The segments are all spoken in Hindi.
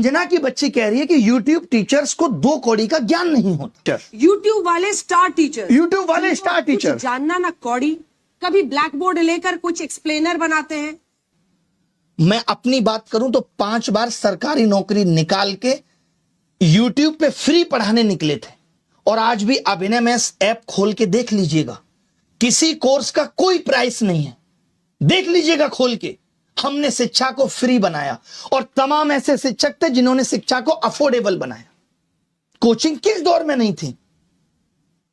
अंजना की बच्ची कह रही है कि यूट्यूब टीचर्स को 2 कौड़ी का ज्ञान नहीं होता। यूट्यूब वाले स्टार टीचर, यूट्यूब वाले स्टार टीचर जानना ना कौड़ी, कभी ब्लैक बोर्ड लेकर कुछ एक्सप्लेनर बनाते हैं। मैं अपनी बात करूं तो 5 बार सरकारी नौकरी निकाल के यूट्यूब पे फ्री पढ़ाने निकले थे, और आज भी अभिनय मैथ्स ऐप खोल के देख लीजिएगा, किसी कोर्स का कोई प्राइस नहीं है। देख लीजिएगा खोल के, हमने शिक्षा को फ्री बनाया, और तमाम ऐसे शिक्षक थे जिन्होंने शिक्षा को अफोर्डेबल बनाया। कोचिंग किस दौर में नहीं थी?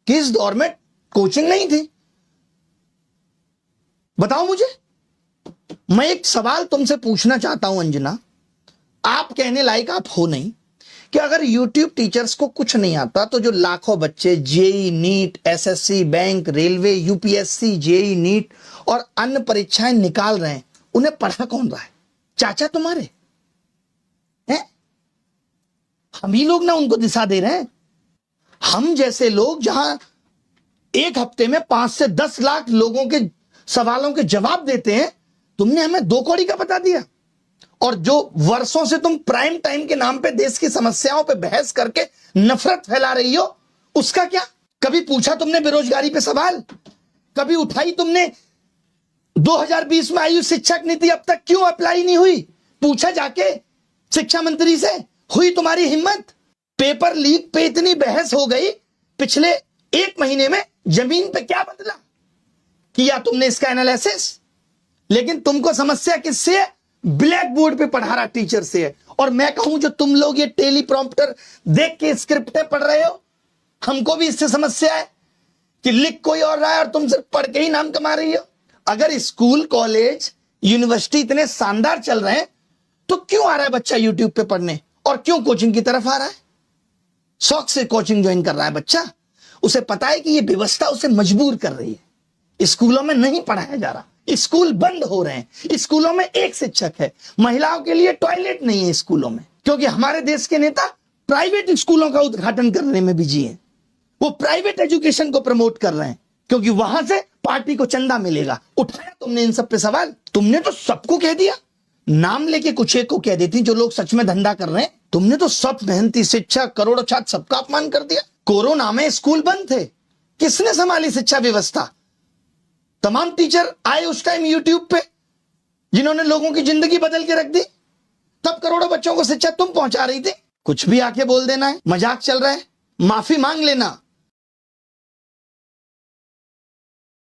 किस दौर में कोचिंग नहीं थी? बताओ मुझे। मैं एक सवाल तुमसे पूछना चाहता हूं अंजना, आप कहने लायक आप हो नहीं, कि अगर यूट्यूब टीचर्स को कुछ नहीं आता तो जो लाखों बच्चे JEE, NEET, SSC, bank, railway, UPSC, JEE, NEET और अन्य परीक्षाएं निकाल रहे हैं, उन्हें पढ़ा कौन रहा है? चाचा तुम्हारे हैं? हम ही लोग ना उनको दिशा दे रहे हैं। हम जैसे लोग जहां एक हफ्ते में 5 से 10 लाख लोगों के सवालों के जवाब देते हैं, तुमने हमें 2 कौड़ी का बता दिया। और जो वर्षों से तुम प्राइम टाइम के नाम पे देश की समस्याओं पे बहस करके नफरत फैला रही हो, उसका क्या? कभी पूछा तुमने बेरोजगारी पे सवाल? कभी उठाई तुमने 2020 में आई शिक्षक नीति अब तक क्यों अप्लाई नहीं हुई? पूछा जाके शिक्षा मंत्री से? हुई तुम्हारी हिम्मत? पेपर लीक पे इतनी बहस हो गई, पिछले 1 महीने में जमीन पे क्या बदला? किया तुमने इसका एनालिसिस? लेकिन तुमको समस्या किससे है? ब्लैक बोर्ड पे पढ़ा रहा टीचर से है। और मैं कहूं जो तुम लोग ये टेलीप्रॉम्प्टर देख के स्क्रिप्टें पढ़ रहे हो, हमको भी इससे समस्या है कि लिख कोई और रहा है और तुम सिर्फ पढ़ के ही नाम कमा रही हो। अगर स्कूल, कॉलेज, यूनिवर्सिटी इतने शानदार चल रहे हैं, तो क्यों आ रहा है बच्चा यूट्यूब पे पढ़ने, और क्यों कोचिंग की तरफ आ रहा है? शौक से कोचिंग ज्वाइन कर रहा है बच्चा, उसे पता है कि ये व्यवस्था उसे मजबूर कर रही है। स्कूलों में नहीं पढ़ाया जा रहा, स्कूल बंद हो रहे हैं, स्कूलों में एक शिक्षक है, महिलाओं के लिए टॉयलेट नहीं है स्कूलों में, क्योंकि हमारे देश के नेता प्राइवेट स्कूलों का उद्घाटन करने में बिजी हैं। वो प्राइवेट एजुकेशन को प्रमोट कर रहे हैं, क्योंकि वहां से पार्टी को चंदा मिलेगा। उठाया तुमने इन सब पे सवाल? तुमने तो सबको कह दिया, नाम लेके कुछ एक को कह देती जो लोग सच में धंधा कर रहे हैं। तुमने तो सब मेहनती शिक्षक, करोड़ों छात्र, सबका अपमान कर दिया। कोरोना में स्कूल बंद थे, किसने संभाली शिक्षा व्यवस्था? तमाम टीचर आए उस टाइम यूट्यूब पे, जिन्होंने लोगों की जिंदगी बदल के रख दी। तब करोड़ों बच्चों को शिक्षा तुम पहुंचा रही थी। कुछ भी आके बोल देना है, मजाक चल रहा है, माफी मांग लेना।